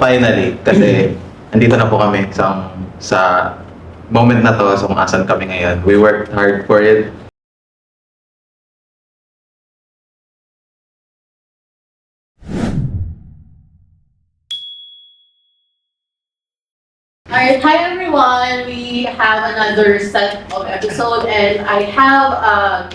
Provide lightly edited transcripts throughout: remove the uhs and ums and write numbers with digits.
finally, kasi andito na po kami sa moment na to, so kung asan kami ngayon. We worked hard for it. Alright, hi everyone! We have another set of episode and I have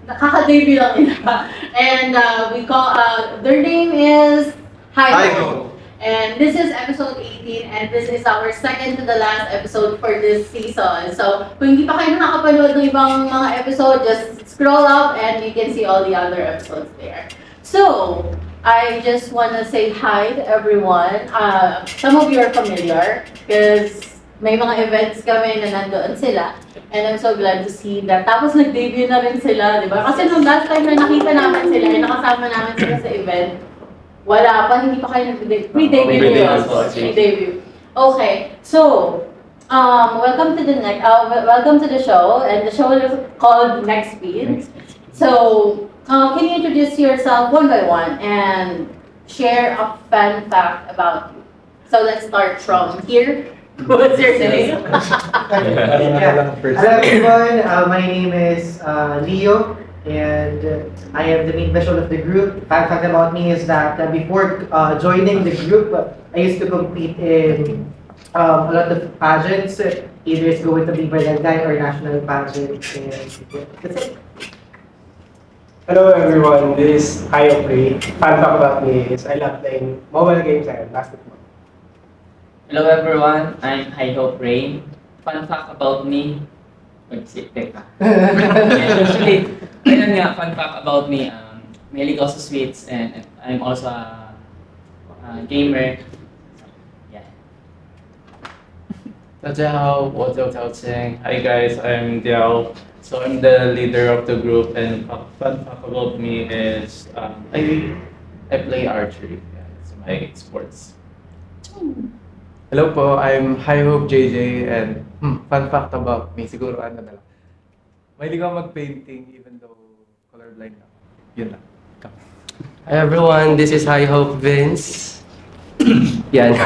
nakaka-debut lang nila. And we call, their name is Hi Ho. And this is episode 18 and this is our second to the last episode for this season. So, kung hindi pa kayo nakapanood ng ibang mga episode, just scroll up and you can see all the other episodes there. So, I just want to say hi to everyone. Some of you are familiar because may mga events kami na nandoon sila. And I'm so glad to see that. Tapos nag-debut na rin sila, di ba? Kasi nung last time na nakita namin sila, nakasama namin sila sa event, wala pa, hindi pa kayo nag-debut. Pre-debut yun. Pre-debut. Okay, so, welcome to the show. And the show is called Next Speed. So, can you introduce yourself one by one and share a fun fact about you? So let's start from here. What's your name? Hello everyone, my name is Leo and I am the main visual of the group. Fun fact about me is that before joining the group, I used to compete in a lot of pageants. Either it's going to be Barangay or national pageant. And that's it. Hello everyone, this is Hayo Free. Fun fact about me is I love playing mobile games and basketball. Hello everyone, I'm Hi-Hope Rain. Fun fact about me, teka. Actually, ayun nga, fun fact about me, mahilig ako sa sweets and I'm also a gamer. Yeah. 大家好，我叫赵晴. Hi guys, I'm Diao. So I'm the leader of the group, and fun fact about me is I play archery. Yeah, it's my sports. Hello po, I'm High Hope JJ, and fun fact about me, siguro ano na lang. Mahilig ako mag-painting even though colorblind ako. Yun lang. Hi everyone, this is High Hope Vince. Yan.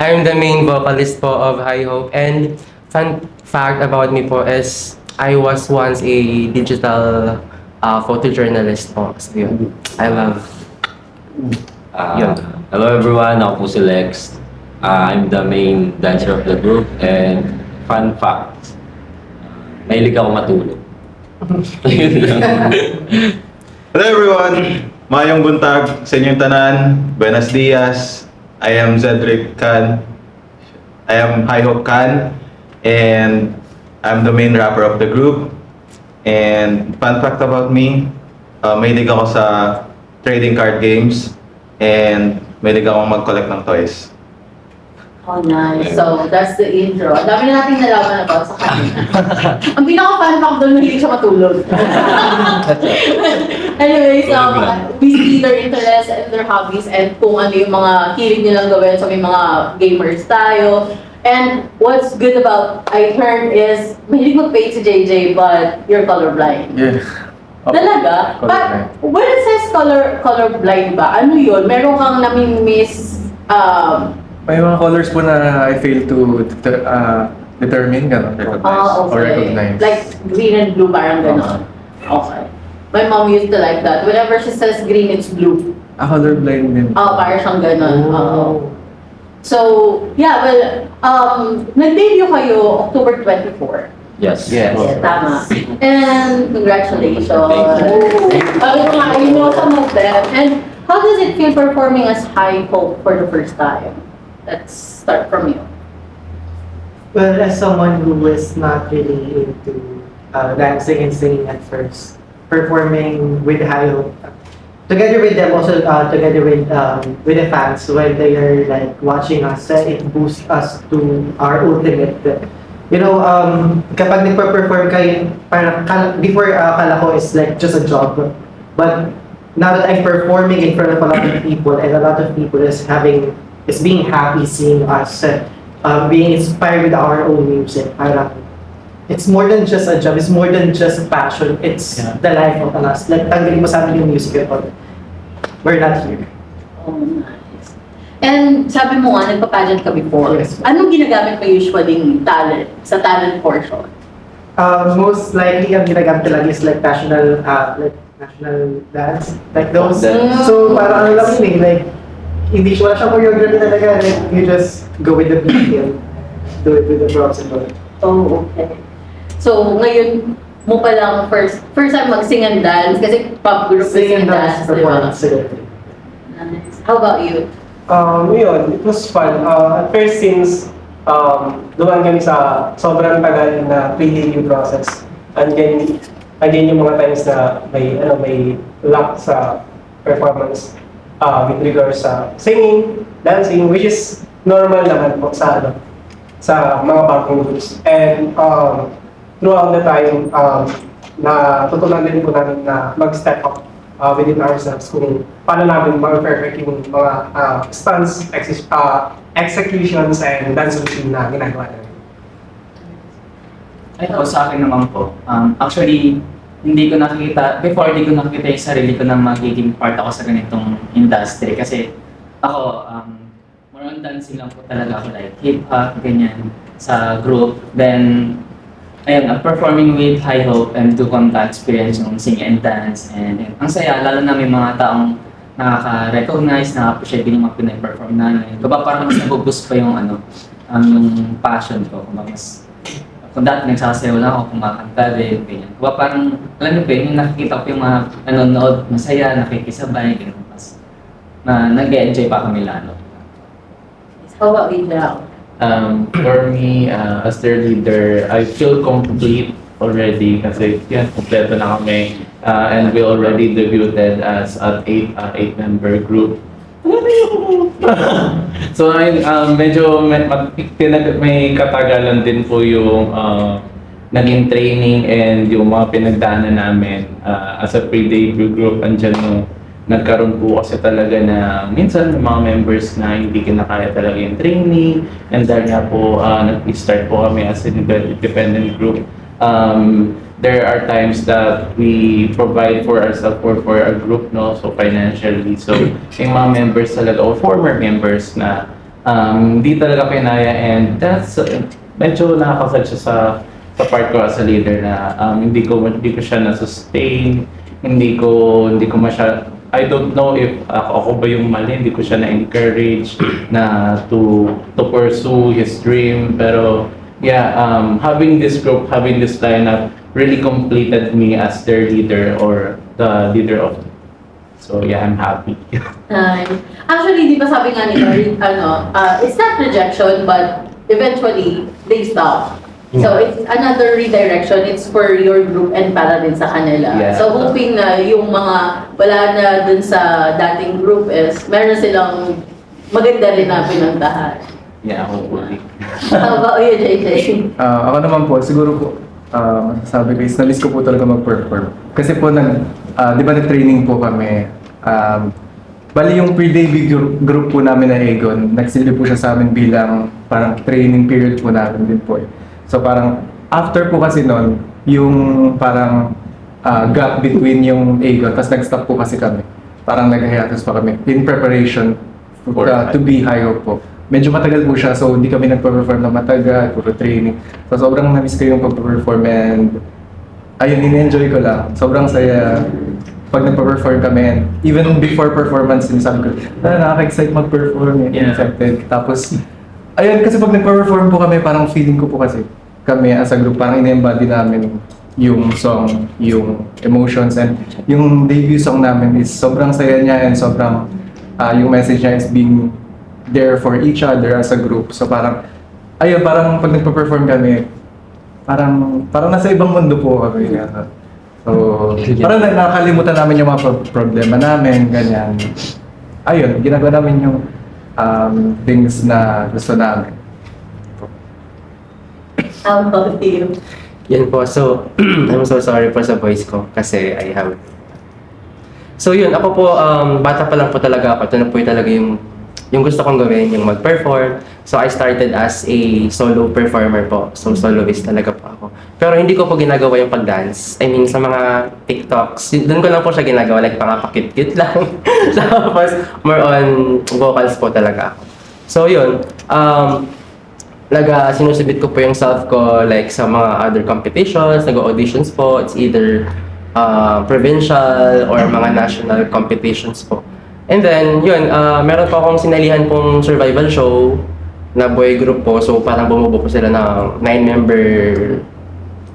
I'm the main vocalist po of High Hope, and fun fact about me po is I was once a digital photojournalist po. So yun, I love yun. Hello everyone, ako po si Lex. I'm the main dancer of the group, and fun fact, mahilig ako matulog. Hello everyone! Mayong buntag sa inyong tanan. Buenos dias. I am Zedric Khan. I am High Hope Khan. And I'm the main rapper of the group. And fun fact about me, mahilig ako sa trading card games. And mahilig ako mag-collect ng toys. Oh, nice. So, that's the intro. Ang dami na nating nalaman about sa kanya. Ang pinaka-fun fact doon, mahilig siya matulog. Anyway, so, we see their interests and their hobbies and kung ano yung mga hilig nilang gawin. So, may mga gamers tayo. And what's good about I heard is, mahilig mag-paint si JJ, but you're colorblind. Yeah. Talaga? But when it says colorblind ba, ano yun? Meron kang namimiss, May mga colors po na I fail to determine, gano'n. okay. Or recognize. Like green and blue, parang gano'n. Okay. My mom used to like that. Whenever she says green, it's blue. Colorblind din. Parang siyang gano'n. So, yeah, well, nag-debut kayo October 24. Yes. Yes. Yeah, tama. And congratulations. You know some of them. And how does it feel performing as High Hope for the first time? Let's start from you. Well, as someone who was not really into dancing and singing at first, performing with High Hope, together with them, also together with the fans, when they are like watching us, it boosts us to our ultimate. You know, kapag nagpa-perform kayo, parang before akala ko it's like just a job, but now that I'm performing in front of a lot of people and a lot of people is being happy seeing us, being inspired with our own music. Parang it's more than just a job, it's more than just a passion, it's the life of us. Like, tanggalin mo sa amin yung music, we're not here. Oh, nice. And sabi mo nga, nagpa-pageant ka before. Yes. Anong ginagamit mo usually sa talent portion? Most likely ang ginagamit talaga is like national dance, like those. Dance. So parang ano lang yun eh, like hindi wala siyang choreography talaga, like you just go with the beat and do it with the props and all. Oh, okay. So, ngayon mo pa lang first time mag-sing and dance kasi pop group Sing and dance di ba? performance together. Nice. How about you? Yun, it was fun. At first, since dumaan kami sa sobrang tagal na pre-debut process, again yung mga times na may luck sa performance with regards sa singing, dancing, which is normal naman po sa mga backing groups. And throughout the time, natutunan din po namin na mag-step up within ourselves kung paano namin ma-perfect yung mga stunts, executions, and dance routine na ginagawa namin. Ay, ako sa akin naman po. Actually, before hindi ko nakikita yung sarili ko na magiging part ako sa ganitong industry. Kasi ako, more on dancing lang po talaga ako, like hip-hop, ganyan, sa group. Then, ayun, performing with High Hope and to come to experience yung sing and dance. And ang saya, lalo na may mga taong nakaka-recognize, nakaka-appreciate din yung mga pinag-perform namin. Diba parang mas nabuboost pa yung yung passion ko. Kung dati nagsasayaw lang ako, kumakanta din, ganyan. Diba parang, alam niyo ba, yung nakikita ko yung mga nanonood, masaya, nakikisabay, ganyan. Mas, nag-enjoy pa kami lalo. How about you, Jao? For me, as their leader, I feel complete already kasi yan, kompleto na kami. And we already debuted as an 8-member group. So, medyo may katagalan din po yung naging training and yung mga pinagdaanan namin as a pre-debut group. Andyan yung nagkaroon po kasi talaga na minsan may mga members na hindi kinakaya talaga yung training, and dahil nga po nag-start po kami as an independent group. There are times that we provide for ourselves or for our group, no, so financially. So yung mga members talaga o former members na hindi talaga kinaya, and that's medyo nakakasad siya sa part ko as a leader na hindi ko siya na-sustain, hindi ko I don't know if ako ba yung mali, hindi ko siya na-encourage na to pursue his dream. Pero yeah, having this group, having this lineup really completed me as their leader or the leader of. So yeah, I'm happy. Actually, di ba sabi nga nila, it's not rejection, but eventually, they stop. So, it's another redirection. It's for your group and para din sa kanila. Yeah. So, hoping na yung mga wala na dun sa dating group is meron silang maganda rin na pinuntahan. Yeah, hopefully. How about you, JJ? Ako naman po, siguro po, masasabi ko is na-miss ko po talaga mag-perform. Kasi po, di ba nag-training po kami. Bali yung pre-debut group po namin na Egon, nagsilbi po siya sa amin bilang parang training period po namin din po. So parang after po kasi nun, yung parang gap between yung Egon, tapos nag-stop po kasi kami. Parang nag-hiatus pa kami in preparation to be High Hope po. Medyo matagal po siya, so hindi kami nagpa-perform na matagal, puro training. So sobrang na-miss ko yung pag-perform, and ayun, in-enjoy ko lang. Sobrang saya pag nagpa-perform kami, and even before performance, sinasabi ko, nakaka-excite mag-perform, excited. Tapos, ayun, kasi pag nagpa-perform po kami, parang feeling ko po kasi kami as a group, parang in-embody namin yung song, yung emotions, and yung debut song namin is sobrang saya niya, and sobrang yung message niya is being there for each other as a group. So parang, ayun, parang pag nagpa-perform kami, parang nasa ibang mundo po kami. So, parang nakakalimutan namin yung mga problema namin, ganyan. Ayun, ginagawa namin yung things na gusto namin. How about you? Yan po. So, I'm so sorry po sa voice ko kasi I have... So yun, ako po, bata pa lang po talaga ako. Ito na po yung talaga yung yung gusto kong gawin, yung mag-perform. So I started as a solo performer po. So soloist talaga po ako. Pero hindi ko po ginagawa yung pag-dance. I mean, sa mga TikToks, doon ko lang po siya ginagawa, like pangapakit-kit lang. Tapos, more on vocals po talaga ako. So yun, sinusubit ko po yung self ko like sa mga other competitions, nag-auditions po. It's either provincial or mga national competitions po. And then, yun, meron po akong sinalihan pong survival show na boy group po. So, parang bumubuo po sila ng 9-member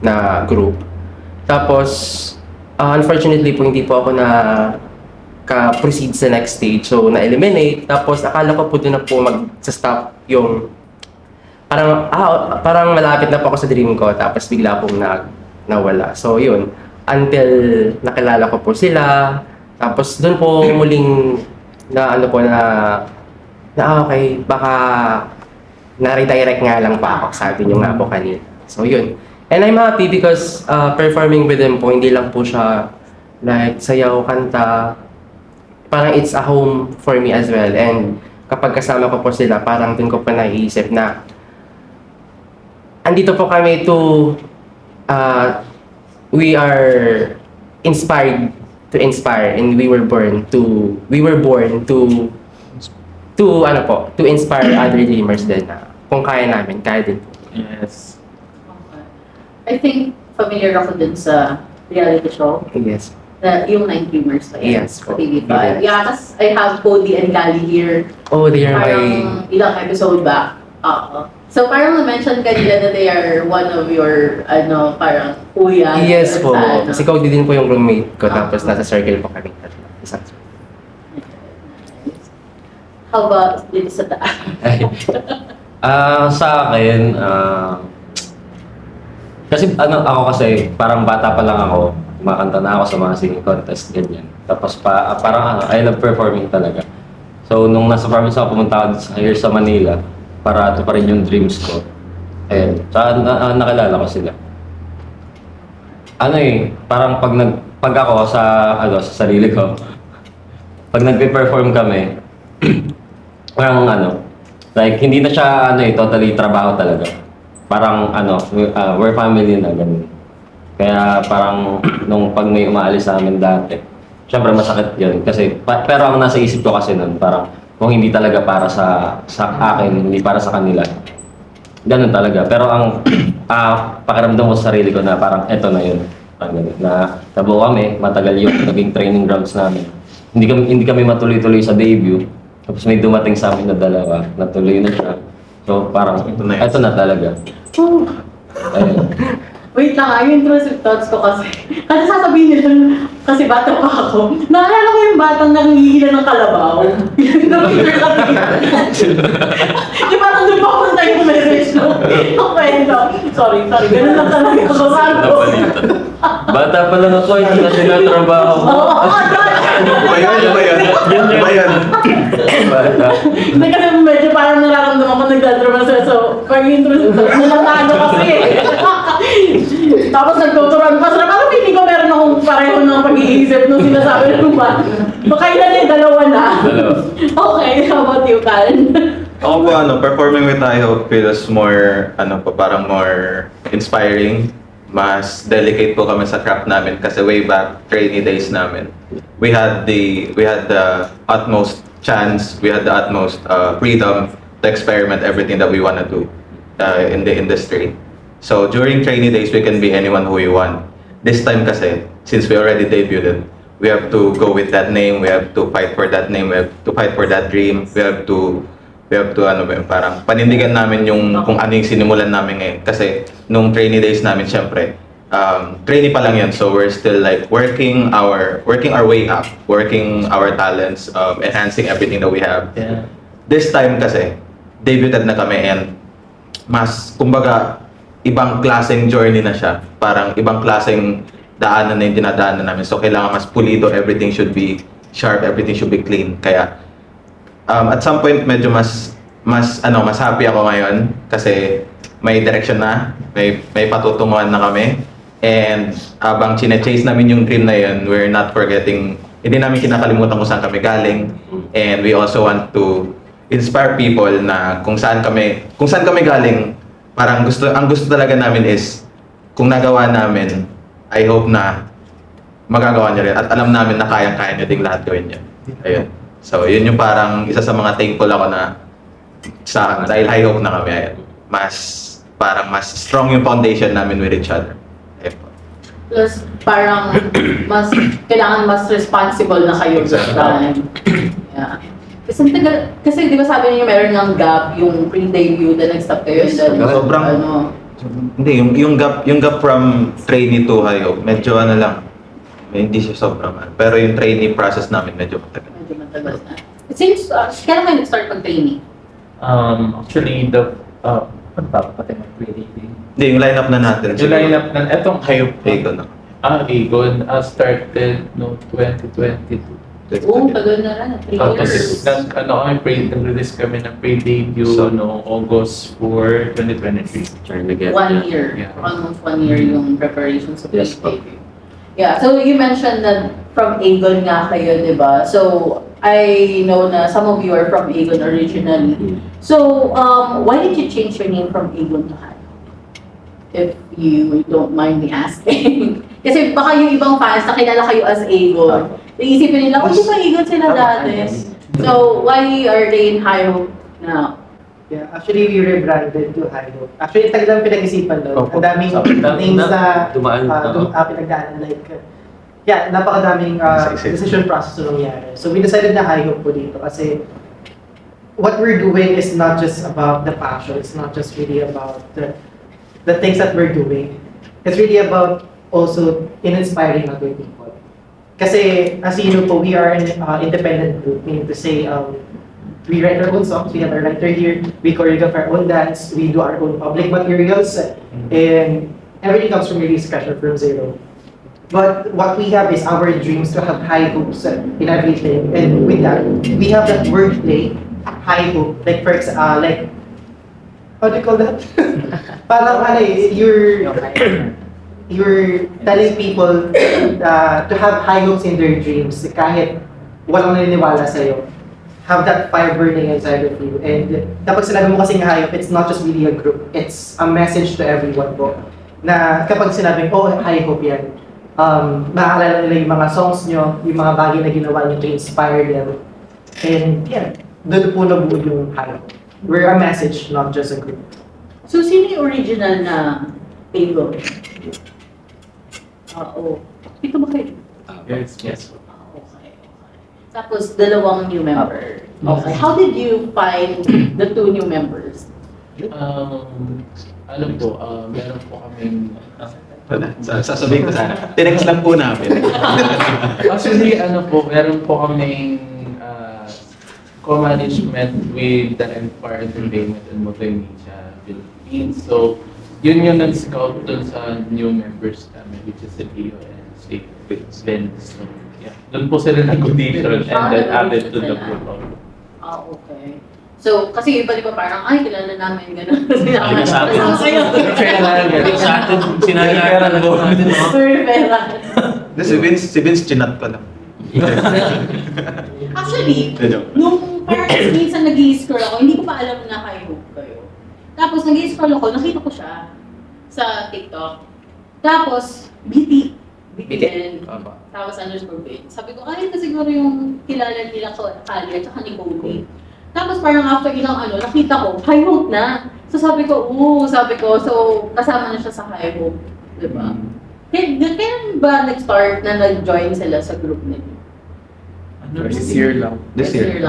na group. Tapos, unfortunately po, hindi po ako ka-proceed sa next stage. So, na-eliminate. Tapos, akala ko po doon na po mag-stop yung parang malapit na po ako sa dream ko. Tapos, bigla pong nawala. So, yun. Until nakilala ko po sila. Tapos doon po muling okay, baka na-redirect nga lang pa ako, sabi niyo nga po kanina. So yun. And I'm happy because performing with them po, hindi lang po siya like sayaw, kanta. Parang it's a home for me as well. And kapag kasama ko po sila, parang doon ko pa naiisip na andito po kami we are inspired to inspire, and we were born to inspire other dreamers din na kung kaya namin, kaya din po. Yes. Okay. I think familiar ako dun sa reality show. Yes. Yung 9 Dreamers pa yun. Yes Sa po. TV5. Yes. Yeah, kasi I have Cody and Gali here. Oh, they are Parang ilang episode back. So parang na-mention kanila na they are one of your, parang kuya. Yes po. Sa, Kasi Cody din po yung roommate ko, tapos nasa circle po kami. Isang How about dito sa taas? Sa akin, kasi ako kasi parang bata pa lang ako, kumakanta na ako sa mga singing contest, ganyan. Tapos parang I love performing talaga. So nung nasa province ako, pumunta ako here sa Manila para ito pa rin yung dreams ko. Ayun, tsaka nakilala ko sila. Parang pag ako sa sarili ko, pag nagpe-perform kami, parang like hindi na siya totally trabaho talaga. Parang we're family na ganun. Kaya parang nung pag may umaalis sa amin dati, syempre masakit 'yun kasi pero ang nasa isip ko kasi nun parang kung hindi talaga para sa akin, hindi para sa kanila. Ganun talaga. Pero ang pakiramdam ko sa sarili ko na parang eto na 'yun. Parang ganun. Na tabuo kami, matagal yung naging training grounds namin. Hindi kami matuloy-tuloy sa debut. Tapos may dumating sa amin na dalawa, natuloy na siya. So parang, ito na talaga. Ayun. Wait lang, yung intrusive thoughts ko kasi. Kasi sasabihin nila, kasi bata pa ako. Naalala ko yung batang nanghihila ng kalabaw. Na-picture ka yung parang doon pa punta yung message no? Yung kwento. Sorry. Ganun lang talaga ako. Bata pa lang ako, hindi na sinatrabaho ko. Ano ba yan? Bata. Hindi kasi medyo parang nararamdaman ko nagdadrama siya. So, pag intrusive thoughts, nalatano kasi Tapos nagtuturuan pa sila. Parang hindi ko meron akong pareho ng pag-iisip nung sinasabi ng ba. Baka ilan dalawa na. Okay, how about you, Karen? Ako po, performing with I Hope feels more, parang more inspiring. Mas delicate po kami sa craft namin kasi way back trainee days namin. We had the utmost chance, we had the utmost freedom to experiment everything that we want to do in the industry. So during trainee days, we can be anyone who we want. This time kasi, since we already debuted, we have to go with that name, we have to fight for that name, we have to fight for that dream, we have to parang panindigan namin yung kung ano yung sinimulan namin ngayon. Kasi nung trainee days namin, syempre, trainee pa lang yun. So we're still like working our way up, working our talents, enhancing everything that we have. Yeah. This time kasi, debuted na kami and mas, kumbaga, ibang klaseng journey na siya. Parang ibang klaseng daanan na yung dinadaanan namin. So kailangan mas pulido, everything should be sharp, everything should be clean. Kaya at some point medyo mas happy ako ngayon kasi may direction na, may patutunguhan na kami. And habang chine-chase namin yung dream na yun, we're not forgetting, hindi namin kinakalimutan kung saan kami galing. And we also want to inspire people na kung saan kami galing, parang ang gusto talaga namin is kung nagawa namin, I hope na magagawa niyo rin at alam namin na kayang-kaya niyo ding lahat gawin niyo. Ayun. So, yun yung parang isa sa mga thankful ako na dahil high hope na kami, ayun. Mas strong yung foundation namin with each other. Ayun po. Plus, parang kailangan mas responsible na kayo this Exactly. time. Yeah. Kasi di ba sabi niyo meron ng gap, yung pre-debut, then nag-stop kayo, then Sobrang- Hindi, yung gap from trainee to high hope, medyo lang. Hindi siya sobrang pero yung trainee process namin medyo matagal. medyo matagal na. It seems, kailan kayo nag-start mag-training? Actually, ano ba? Pati mag-creating. Hindi, yung lineup na natin. Yung lineup na, etong hayop. Egon na. Egon, started no 2022. Oo, tagal na rin, 3 Tapos, years. nag-release kami ng pre-debut So, no August 4, 2023. Trying to get 1 year. Yeah. Almost 1 year yung preparation sa Yes, pre-debut. Yeah, so you mentioned that from Aegon nga kayo, di ba? So, I know na some of you are from Aegon originally. So, why did you change your name from Aegon to Han? If you don't mind me asking. Kasi baka yung ibang fans, nakilala kayo as Aegon. Iisipin nila, oh, di ba Aegon sila dati? So, why are they in High Hope now? Yeah, actually we rebranded to High Hope. Actually, tagal lang pinag-isipan doon. Opo. Ang daming names na pinagdaanan, like, napakadaming Isa-isa. decision process na nangyari. So we decided na High Hope po dito kasi what we're doing is not just about the passion, it's not just really about the things that we're doing. It's really about also inspiring other people. Kasi, as you know po, we are an independent group, meaning to say, we write our own songs, we have a writer here, we choreograph our own dance, we do our own public materials, and everything comes from really scratch or from zero. But what we have is our dreams to have high hopes in everything, and with that, we have that wordplay, high hope, like for example, like, how do you call that? Parang you're telling people to have high hopes in their dreams kahit walang naniniwala sa'yo. Have that fire burning inside of you. And kapag sinabi mo kasing high hope, it's not just really a group. It's a message to everyone po. Na kapag sinabing, oh, high hope yan, maaalala nila yung mga songs nyo, yung mga bagay na ginawa nyo to inspire them. And yeah, doon po nabuo yung high hope. We're a message, not just a group. So, sino yung original na Aegon? Oo. Ito ba kayo? Yes. Okay. Tapos, dalawang new member. Okay. How did you find the 2 new members? Meron po kaming Sasabihin ko sana. Tinext lang po namin. actually, meron po kaming co-management with the Empire Entertainment and Multimedia Philippines. So, yun yung nag-scout dun sa new members namin, which is si Leo and si Vince. So, yeah. Doon po sila nag-audition and then added to the group. Okay. So, kasi iba di ba parang, ay, kilala namin, gano'n. Sinama Sa atin. kayo. Sa atin, sinayaan mo. Sir Vera. Si Vince chinat ko lang. Actually, Medyo. nung parang minsan nag-i-scroll ako, hindi ko pa alam na kayo. Tapos nag-i-scroll ako, nakita ko siya sa TikTok. Tapos, BTN. Tapos _Bin. Sabi ko, ay, ito siguro yung kilala nila ko, Kali at saka ni Cody. Tapos parang after ilang nakita ko, high hope na. So sabi ko, so kasama na siya sa high hope. Diba? Kailan ba nag-start na nag-join sila sa group nila? This year lang. This year.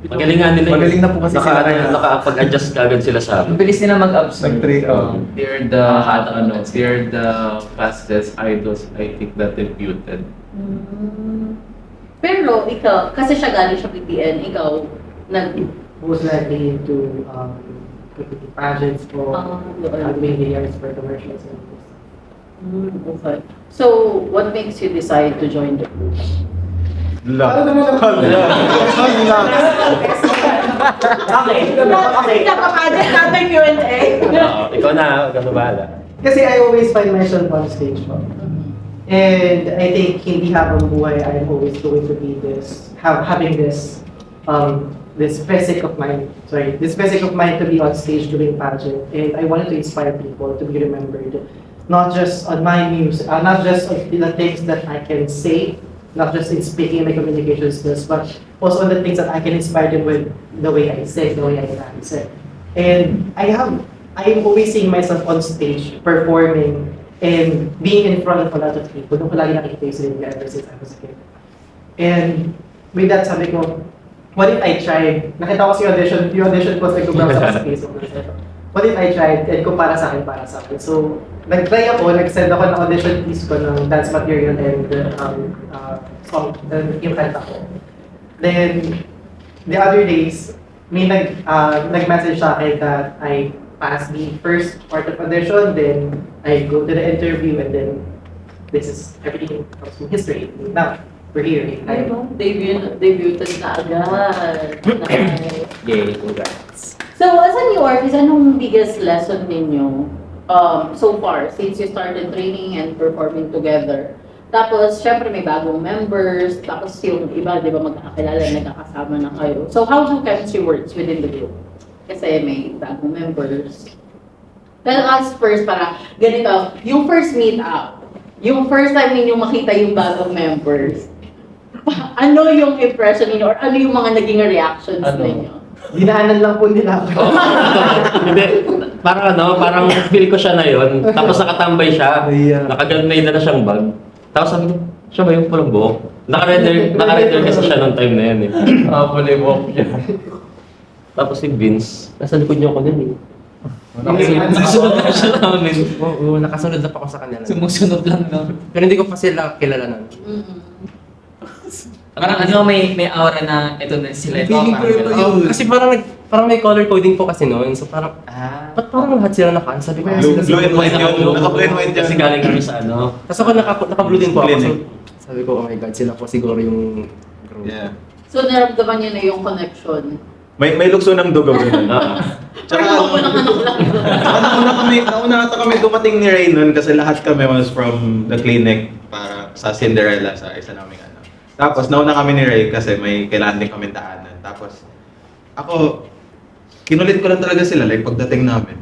Magaling nga nila. Magaling na po kasi sila kaya. Nakapag-adjust kagad sila sa Ang bilis nila mag-absorb. Nag-train. They're the fastest idols I think that debuted. Pero ikaw, kasi siya galing siya BTN, ikaw, Most likely into pageants for media for commercials and this. Okay. So, what makes you decide to join the group? Okay, kapag natin Q&A. Ikaw na, ikaw na bahala. Kasi I always find myself on stage po. And I think hindi habang buhay I'm always going to be this, having this this physique of mine, to be on stage doing pageant, and I wanted to inspire people to be remembered, not just on my news, not just on the things that I can say, not just in speaking and my communication skills, but also on the things that I can inspire them with the way I say, the way I dance. And I am always seeing myself on stage, performing, and being in front of a lot of people. Doon ko lagi nakikita yung sarili ko ever since I was a kid. And with that, sabi ko, what if I tried? Nakita ko yung audition ko sa Google sa Facebook. What if I tried? And kung para sa akin. So, nag-try ako, nag-send ako ng audition piece ko ng dance material and song, yung kanta ko. Then, the other days, may nag-message sa akin that I passed the first part of audition, then I go to the interview, and then this is everything comes from history. Now, we're here. Ay, no? Debuted na agad. Nice. Yay, congrats. So, as a new artist, anong biggest lesson ninyo so far since you started training and performing together? Tapos, syempre may bagong members, tapos yung iba, di ba, magkakakilala, nagkakasama na kayo. So, how do chemistry works within the group? Kasi may bagong members. Tell us first, para ganito, yung first meet up, yung first time ninyo makita yung bagong members, ano yung impression ninyo or ano yung mga naging reactions ninyo? Dinaanan lang po nila ako. Hindi, parang feel ko siya na yun. Tapos nakatambay siya. Nakaganod may dala siyang bag. Tapos sabi ko, siya ba yung pulang buhok? Naka-render kasi siya nung time na yan eh. Pula yung buhok niya. Tapos si Vince, nasa likod niyo ako nun eh. Nakasunod na siya namin. Oo, nakasunod na pa ako sa kanila. Sumusunod lang, no? Pero hindi ko pa sila kilala nun. Parang may aura na ito na sila. Feeling ko ito yun. Kasi parang may color coding po kasi noon. So parang, ba't parang lahat sila naka? Sabi ko, Blue and white yun. Naka-blue and white Kasi yun. galing kami sa ano. Tapos ako naka-blue din po ako. So, Clinic. sabi ko, oh my God, sila po siguro yung group. Yeah. So, naramdaman niyo na yung connection. May lukso ng dugo. Tsaka ako lang Nauna ata kami dumating ni Ray nun kasi lahat kami was from the clinic para sa Cinderella sa isa naming ano. Tapos nauna kami ni Ray kasi may kailangan din kami daanan. Tapos ako, kinulit ko lang talaga sila like pagdating namin.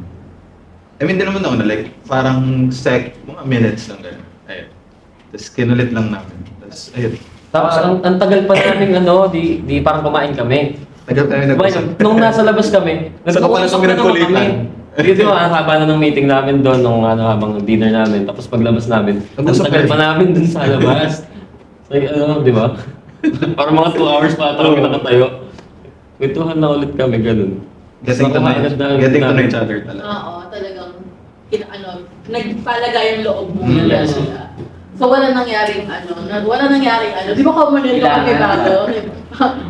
I mean, di naman nauna like parang mga minutes lang gano'n. Ayun. Tapos kinulit lang namin. Tapos ayun. Tapos ang tagal pa namin di parang kumain kami. Tagal tayo nag-usap. Nung nasa labas kami, Saka pala kami nagkulitan. Dito ang haba na ng meeting namin doon, nung habang dinner namin. Tapos paglabas namin, ang Nag-usap tagal kami. pa namin doon sa labas. Like, di ba? Parang mga 2 hours pa ata kami nakatayo. Kwentuhan na ulit kami, ganun. Getting to know each other talaga. Oo, talagang nagpalagay ang loob mo na Yes. sila. So wala nangyaring di ba common yun yung kami bago?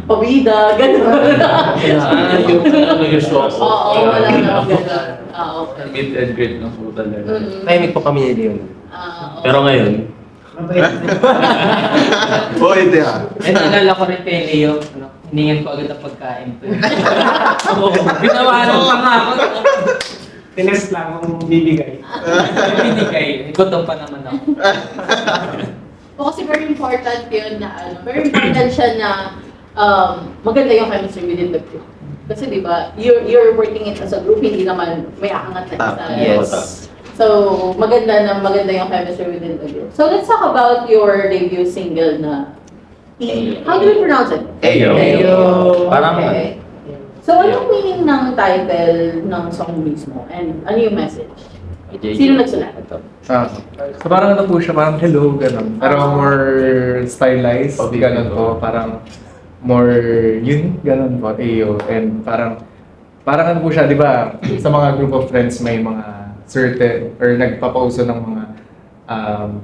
Pabida, gano'n. Yung usual. Oo, wala na gano'n. Oo. Meet and greet lang po talaga. Tahimik po kami ni Leon. Oo. Pero ngayon, Oh, hindi ah. Eh, naalala ko rin kay Leo, hiningan ko agad ang pagkain. Binawalan pa nga ako. Tinest lang kung bibigay. Binigay. Gutom pa naman ako. O kasi very important yun na very important siya na maganda yung chemistry within the group. Kasi di ba, you're working it as a group, hindi naman may aangat na isa. Yes. So, maganda yung chemistry within the group. So, let's talk about your debut single na how do we pronounce it? Ayo. Ayo. Parang Okay. So, anong meaning ng title ng song mismo? And ano yung message? Sino nagsulat ito? So parang ano po siya, parang hello, gano'n. Pero more stylized, gano'n po. Parang more unique, gano'n po, Ayo. And parang ano po siya, di ba, sa mga group of friends may mga certain, or nagpapauso ng mga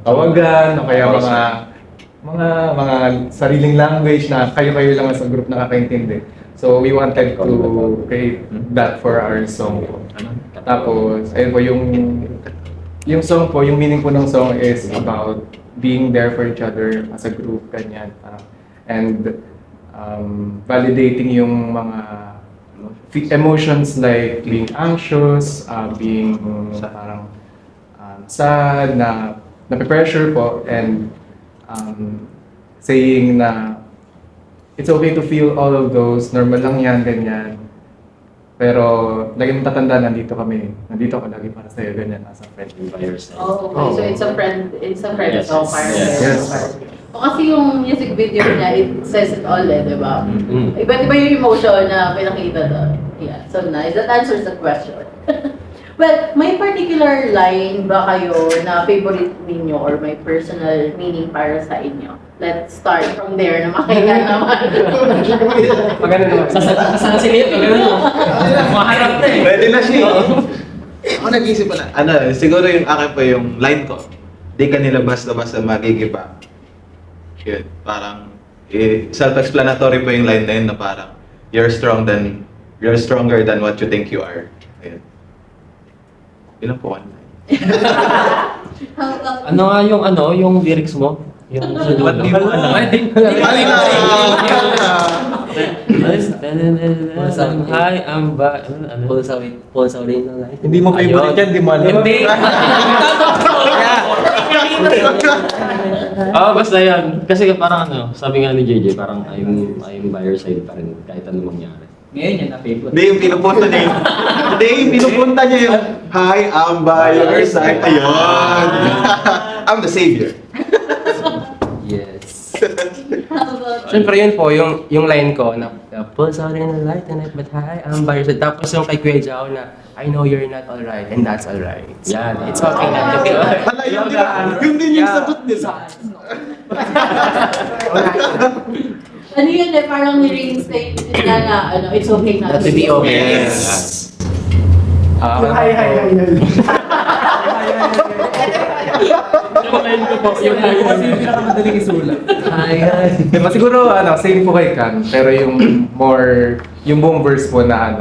tawagan, o kaya mga sariling language na kayo-kayo lang sa group nakakaintindi. So we wanted to create that for our song po. Tapos, ayun po, yung song po, yung meaning po ng song is about being there for each other as a group, ganyan. And validating yung mga emotions like being anxious, being parang sad, na pressure po, and saying na it's okay to feel all of those. Normal lang yan, ganyan. Pero lagi mong tatandaan, nandito kami. Nandito ako lagi para sa'yo, ganyan. Nasa friend. By your side. Oh, okay. So it's a friend Yes. song, parang Yes. O kasi yung music video niya, it says it all di ba? Mm. Iba't iba yung emotion na pinakita doon. Yeah, so nice. That answers the question. Well, may particular line ba kayo na favorite ninyo or may personal meaning para sa inyo? Let's start from there na makikita naman. Maganda naman. Sasana si Leo, gano'n. Maharap na eh. Pwede na siya. Ako nag-isip pala. Siguro yung akin po yung line ko. Di ka nila basta-basta magigiba. Yun, parang self-explanatory po yung line na yun na parang you're stronger than what you think you are. Ayun. Ilan po one line? How about Ano nga yung lyrics mo? Yung sa What do you Hi, I'm back. Ano? Paul Saulin na light. Hindi mo favorite yan, di mo alam. Hindi. Basta yan. Kasi parang sabi nga ni JJ, parang I'm by your side pa rin kahit ano mangyari. Ngayon yan na favorite. Hindi yung pinupunta niya yung... Hindi yung pinupunta niya yung Hi, I'm by your side. Ayun. I'm the savior. Yes. how about Siyempre yun po, yung line ko na Paul Saulin na light tonight, but hi, I'm by your side. Tapos yung kay Kuya Jao na I know you're not alright, and that's alright. So, Yan. it's okay not to be alright. Hala, yun din yung sagot nila. ano yun parang nire statement nila na it's okay not Not to be okay. Yes. Yung hi. Yung pinakamadaling isulat. Hi. Diba, siguro, same po kay Kan, pero yung buong verse po na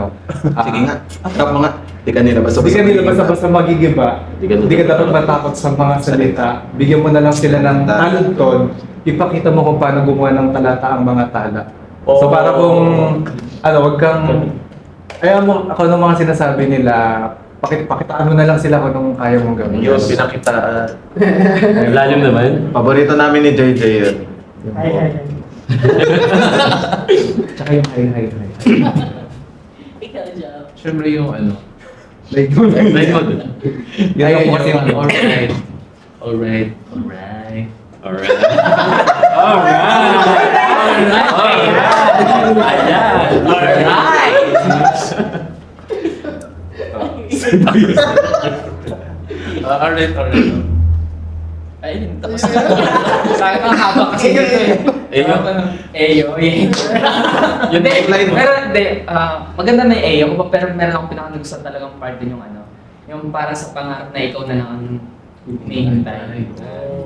Sige nga. Tap mo nga. Di ka nila basta-basta. Hindi ka nila basta-basta magigiba. Hindi ka dapat matakot sa mga salita. Bigyan mo na lang sila ng talentod. Ipakita mo kung paano gumawa ng talata ang mga tala. So para kung, wag kang, ako ng mga sinasabi nila, pakitaan mo na lang sila kung anong kaya mong gawin. Yun, pinakita. Lalim naman. Paborito namin ni JJ yun. Hi. Tsaka yung hi. ikaw, Jao. Siyempre yung Like, yun. Yan Ayaw yung kasi alright. Alright. Alright. Ay, hindi tapos na. Sa akin ang haba kasi dito eh. Eyo. Yun yung line mo. Pero hindi, maganda na yung Eyo ko, pero meron akong pinakagustuhan talagang part din yung yung para sa pangarap na ikaw na lang ang hinihintay.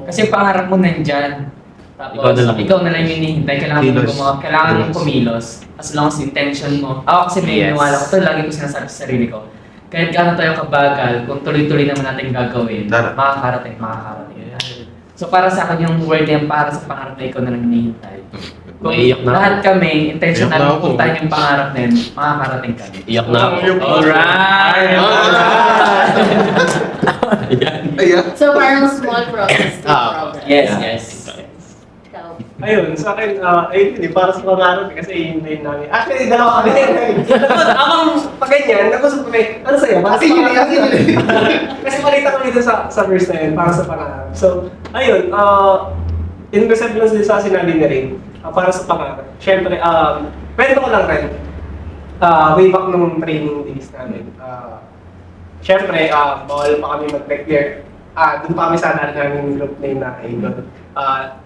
Kasi pangarap mo nandyan. Tapos, ikaw na lang yung hinihintay. Kailangan mo Kilos. kailangan mong kumilos. As long as intention mo. Ako kasi may iniwala ko. Ito lagi ko sinasabi sa sarili ko. Kahit gaano tayo kabagal, kung tuloy-tuloy naman natin gagawin, makakarating. So para sa akin yung word yan para sa pangarap na ikaw na lang hinihintay. Kung Naiyak na ako. lahat kami, intentional Naiyak na na ako. puntahan yung pangarap na yun, makakarating kami. Iyak na ako. Alright! Ayan. So parang small progress to progress. Yes. Ikaw. Ayun, sa akin, hindi para sa pangarap kasi hintayin namin. Actually, dalawa kami. Akong pag ganyan, nag-usap kami, ano sa'yo? Para sa pangarap. Kasi malita ko dito sa verse na yun, para sa pangarap. So, ayun, in resemblance din sa sinabi na rin, para sa pangarap. Siyempre, kwento ko lang rin, way back nung training days namin. Siyempre, bawal pa kami mag-declare. Doon pa kami sa namin group name na Idol.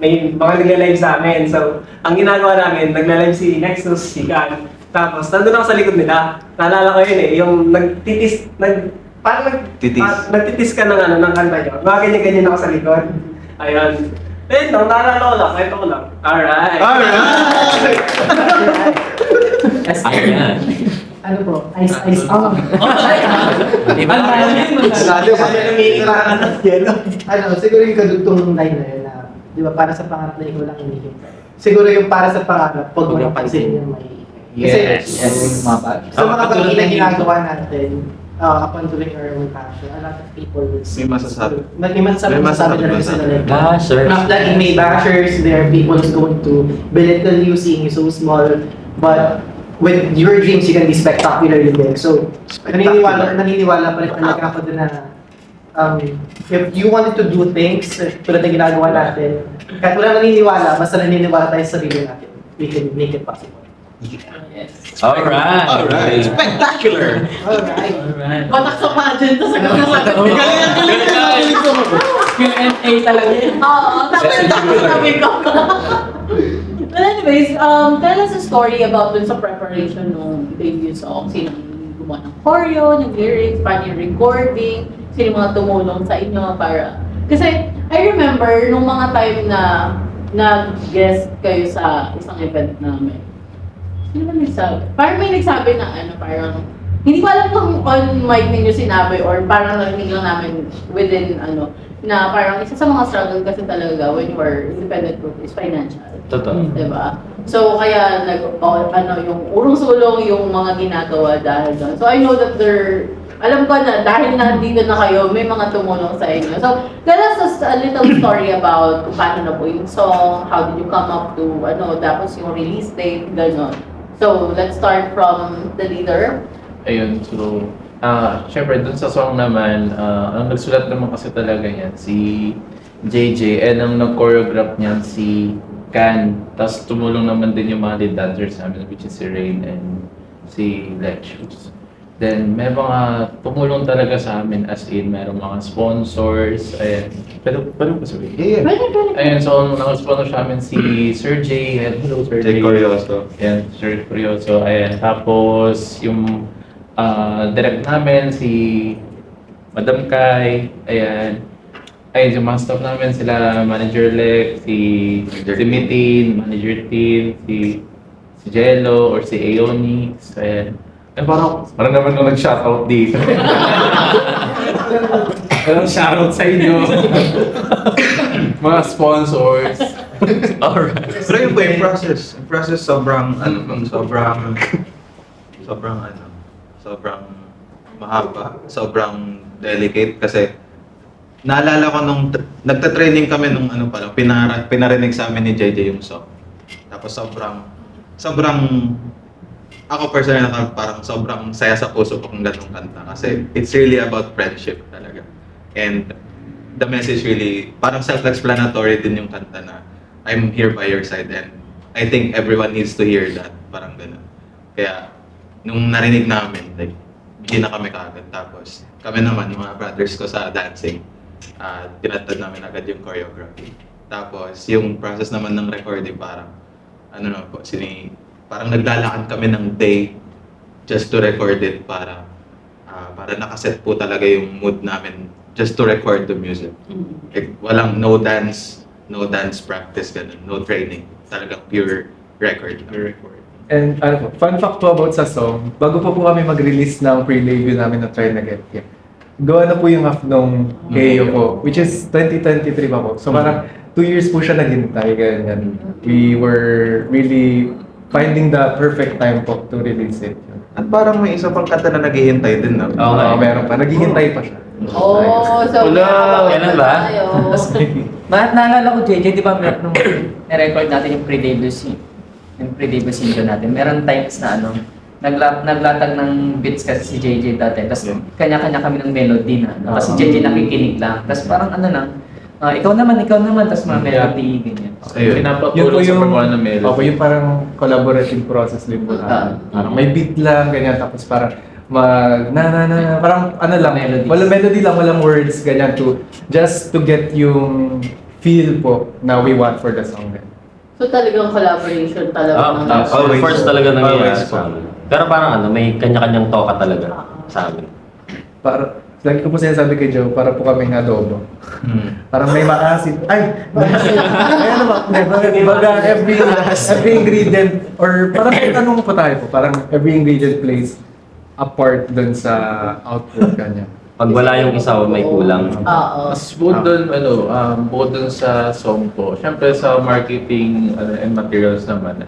May mga nagla-live sa amin. So, ang ginagawa namin, nagla-live si Nexus, si Gan. Tapos, nandun ako sa likod nila. Naalala ko yun yung nagtitis ka ng kanta nyo. Mga ganyan-ganyan ako sa likod. Ayun. Naalala ko lang, ito ko lang. Alright. Ayan. Ano po? Ice. Diba? Siguro yung kadugtong line na yun na, di ba, para sa pangarap na ikaw lang hinihintay. Siguro yung para sa pangarap, pag mo napansin yung may... Kasi, Yes. sa mga bagay na ginagawa natin, upon doing our own passion, a lot of people will May masasabi. May masasabi talaga sila like, Bashers. not laging may bashers, there are people who's going to belittle you, seeing you so small, but with your dreams, you can be spectacularly big. So, naniniwala pa rin talaga ako dun na if you wanted to do things tulad ng ginagawa natin, kahit wala naniniwala, basta naniniwala tayo sa sarili natin, we can make it possible. Yes. Alright. Alright. Spectacular! Alright. Alright. Batak sa pageant, tapos nagkakasagot. Q&A talaga yun. Oo, tapos sabi ko. But anyways, tell us a story about dun sa preparation ng debut song. Sino yung gumawa ng choreo, ng lyrics, paano yung recording, sino yung mga tumulong sa inyo para... Kasi I remember nung mga time na nag-guest kayo sa isang event namin. Sino ba nagsabi? Parang may nagsabi na parang hindi ko alam kung on mic ninyo sinabi or parang narinig lang namin within na parang isa sa mga struggle kasi talaga when you are independent group is financial. Totoo. Diba? So, kaya yung urong-sulong yung mga ginagawa dahil doon. So, I know that alam ko na dahil nandito na kayo, may mga tumulong sa inyo. So, tell us a little story about kung paano na po yung song, how did you come up to, tapos yung release date, gano'n. So, let's start from the leader. Ayun, so, syempre dun sa song naman, ang nagsulat naman kasi talaga yan, si JJ, and ang nag-choreograph niyan si Can. Tapos tumulong naman din yung mga lead dancers namin, which is si Rain and si Lexus. Then, may mga tumulong talaga sa amin, as in, merong mga sponsors, ayan. Pero ba sabihin? Yeah. Ayun, so, naka-sponsor sa amin si Sir J. Ayan, hello Sir J. Jay Corioso. Ayan, Sir Curioso. Ayan, tapos yung direct namin, si Madam Kai. Ayan. Ayun, yung mga staff namin, sila Manager Lex, si Mitin, Manager Tin, si Jello, or si Aeonix. Ayan. Eh, parang naman nung nag-shoutout dito. Parang shoutout sa inyo. Mga sponsors. Alright. Pero yun po yung process. Yung process sobrang mahaba, sobrang delicate kasi naalala ko nung nagta-training kami nung pinarinig sa amin ni JJ yung song. Tapos sobrang ako personally parang sobrang saya sa puso ko kung ganung kanta kasi it's really about friendship talaga. And the message really, parang self-explanatory din yung kanta na I'm here by your side and I think everyone needs to hear that. Parang ganun. Kaya nung narinig namin, like, bigyan na kami kaagad. Tapos kami naman, yung mga brothers ko sa dancing, tinatad namin agad yung choreography. Tapos yung process naman ng recording, parang parang naglalakad kami ng day just to record it para nakaset po talaga yung mood namin just to record the music. Like, no dance practice, ganun, no training. Talagang pure record. And fun fact po about sa song, bago pa po kami mag-release ng pre-debut namin na Try na Get Here, gawa na po yung half nung AO po, which is 2023 pa po. So parang 2 years po siya naghintay, ganyan. We were really finding the perfect time po to release it. At parang may isa pang kanta na naghihintay din, no? Oo, meron pa. Naghihintay pa siya. So Kailan ba? Naalala ko, JJ, di ba nung na-record natin yung pre-debut single natin, meron times na naglatag ng beats kasi si JJ dati, tapos kanya-kanya kami ng melody na, kasi JJ nakikinig lang, tapos parang ikaw naman, tapos mga melody, ganyan. Ayun. Pinapatulong sa paggawa ng melody. Opo, yung parang collaborative process din po natin. Parang may beat lang, ganyan, tapos parang parang lang, Melodies. walang melody lang, walang words, ganyan, just to get yung feel po na we want for the song. So talagang collaboration talaga. Always. First talaga nangyayari Always. sa amin. Pero parang may kanya-kanyang toka talaga sa amin. Lagi ko po sinasabi kay Joe, para po kami adobo. Parang may maasim. Ay every ingredient, or parang tanong po tayo po, parang every ingredient plays a part dun sa output kanya. Pag wala yung isa, may kulang. Oo. Mas bukod dun sa song po, syempre sa marketing and materials naman,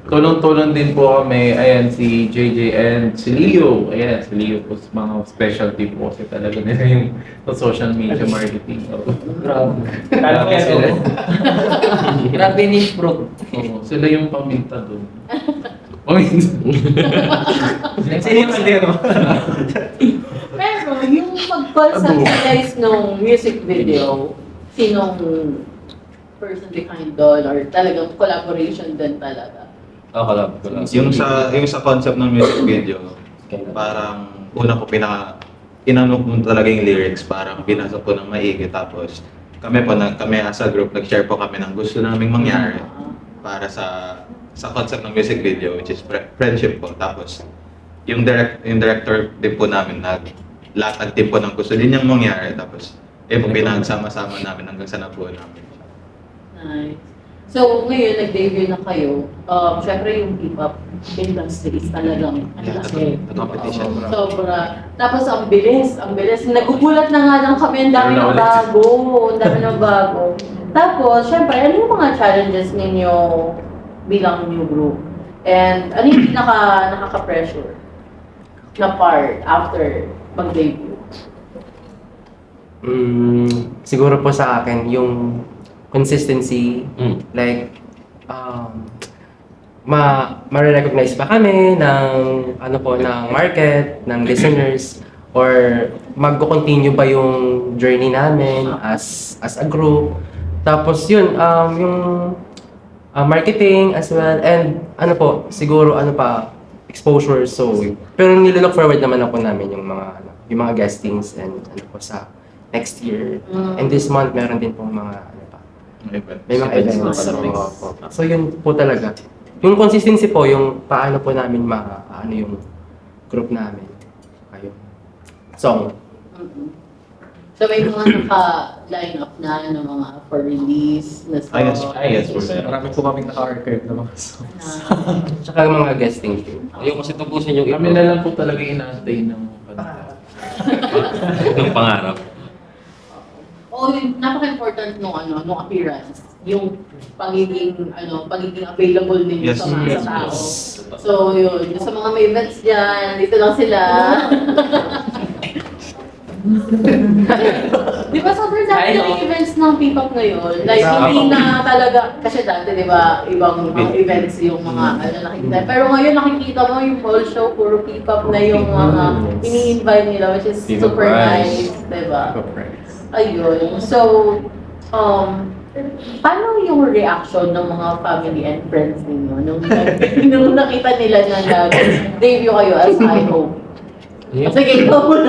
tulong-tulong din po kami. Ayan, si JJ and si Leo. Ayan, si Leo po mga specialty po kasi talaga nila yung sa social media marketing. Grabe. Grabe sila. Grabe ni-improve. Oo, sila yung paminta doon. Paminta. Sino yung kaldero? Pero yung pag-call sa guys nung music video, sinong person behind doon or talagang collaboration din talaga? Collab. Yung sa concept ng music video, parang una ko inano ko talaga yung lyrics, parang binasa ko ng maigi, tapos kami as a group, nag-share po kami ng gusto naming mangyari para sa concept ng music video, which is friendship po. Tapos yung director din po namin latag din po ng gusto din niyang mangyari, tapos pinagsama-sama namin hanggang sa nabuo namin. Nice. So, ngayon, nag-debut na kayo. Syempre, yung P-pop industry is talagang ang laki. Competition. Sobra. Tapos, ang bilis. Nagugulat na nga lang kami, ang dami ng bago. Ang dami ng bago. Tapos, syempre, ano yung mga challenges ninyo bilang new group? And ano yung nakaka-pressure na part after mag-debut? Siguro po sa akin, yung consistency, like, ma-recognize pa kami ng, ng market, ng listeners, or magko-continue ba yung journey namin as a group. Tapos yun, yung marketing as well, and siguro exposure. So, pero nilook forward naman ako namin yung mga guestings and sa next year. And this month, meron din pong mga may mga events. So yun po talaga. Yung consistency po, yung paano po namin yung group namin. Kayo. Song. So may mga naka-line up na ng mga for release na song. Yes, for sure. Marami po kaming naka-archive na mga songs. Tsaka yung mga guesting din. Ayun kasi tapusin yung iba. Kami na lang po talaga inaantay ng Yung pangarap. Napaka-important nung appearance, yung pagiging available ninyo Yes, sa mga yes, tao. yes. So yun, sa mga may events dyan, dito lang sila. Di ba sobrang dami ng events ng P-pop ngayon? Like, hindi na talaga, kasi dati di ba, ibang mga events yung mga nakikita. Pero ngayon nakikita mo yung whole show, puro P-pop na yung mga ini-invite nila, which is P-pop super prize. nice, di ba? Ayun. So, paano yung reaction ng mga family and friends ninyo nung nakita nila na nag-debut kayo as I Hope? Sige, ikaw muna.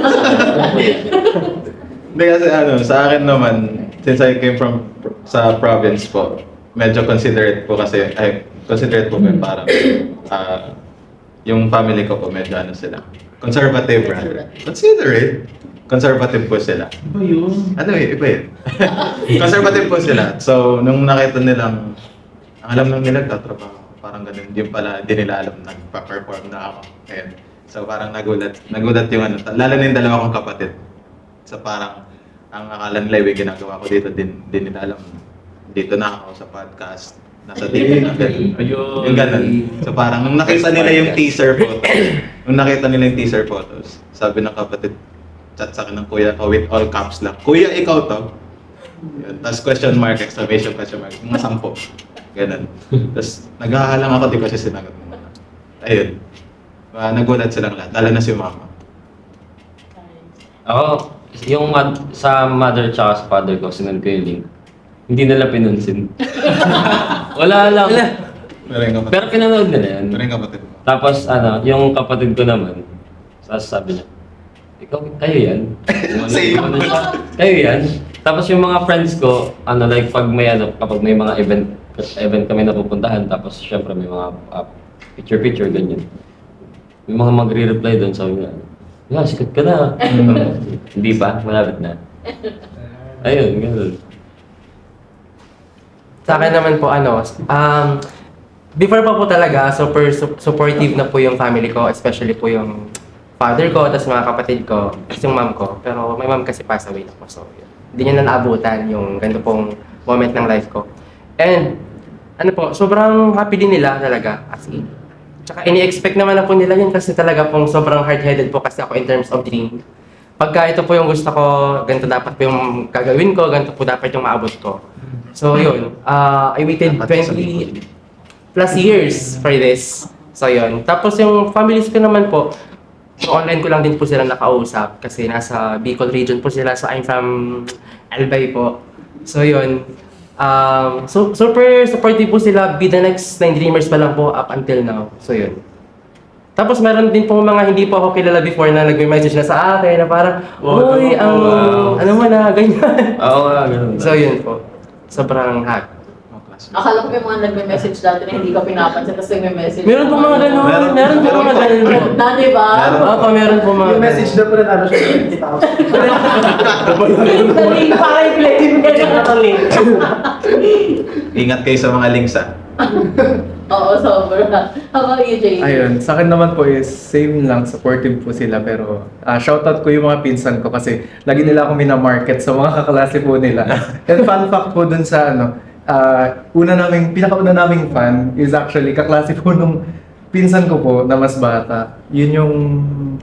Hindi kasi sa akin naman, since I came from sa province po, medyo considerate po kasi, considerate po may parang, yung family ko po medyo sila, conservative rather. Considerate? Conservative po sila. Iba yun. Iba yun. Conservative po sila. So, nung nakita nilang, ang alam lang nila, tatrabaho. Parang ganun. Yung pala, hindi nila alam nagpa-perform na ako. Ayan. So, parang nagulat yung lalo na yung dalawa kong kapatid. So, parang, ang akala nila yung ginagawa ko dito, din nila alam. Dito na ako sa podcast. Nasa TV na ganun. Yung ganun. So, parang, nung nakita nila yung teaser photos, sabi ng kapatid, chat sa akin ng kuya ko with all caps lang. Kuya, ikaw to? Yun. Tapos question mark, exclamation mark. Mga 10. Ganun. Tapos naghahalang ako, di ba siya sinagot mo. Ayun. Nagulat silang lahat. Lalo na si mama. Ako, sa mother tsaka sa father ko, sinend ko yung link. Hindi nila pinunsin. Wala lang. Pero pinanood nila yan. Pero yung kapatid mo. Tapos yung kapatid ko naman, sasabi niya, kayo yan? Same. Kayo yan? Tapos yung mga friends ko, kapag may mga event kami napupuntahan, tapos syempre may mga picture, ganyan. May mga magre-reply doon, sabi niya, sikat ka na. Hindi pa, malapit na. Ayun, gano'n. Sa akin naman po, before pa po talaga, super supportive na po yung family ko, especially po yung father ko, tapos mga kapatid ko, tapos yung mom ko. Pero may mom kasi pass away na po, so yun. Hindi niya na naabutan yung ganito pong moment ng life ko. And, ano po, sobrang happy din nila talaga. As in. Tsaka ini-expect naman na po nila yun kasi talaga pong sobrang hard-headed po kasi ako in terms of dream. Pagka ito po yung gusto ko, ganito dapat po yung gagawin ko, ganito po dapat yung maabot ko. So yun, I waited 20 plus years for this. So yun. Tapos yung families ko naman po, online ko lang din po sila nakausap kasi nasa Bicol region po sila. So I'm from Albay po. So yun. So super supportive po sila. Be the next 9 Dreamers pa lang po up until now. So yun. Tapos meron din po mga hindi po ako kilala before na nagme-message na sa akin na parang, uy, ano mo na, ganyan. Oo nga, ganun. So yun po. Sobrang hack. Akala ko may mga nagme-message dati na hindi ka pinapansin tapos nagme-message. Meron po mga ganun. Meron po mga ganun. Dati ba? Opo, meron po mga Yung message na po na ano siya, 20,000. Dali, parang i-claim ka na. Ingat kayo sa mga links Oo, sobra. How about you, Jay? Ayun, sa akin naman po is same lang, supportive po sila pero shoutout ko yung mga pinsan ko kasi lagi nila ako minamarket sa mga kaklase po nila. And fun fact po dun sa pinakauna naming fan is actually kaklase po nung pinsan ko po na mas bata. Yun yung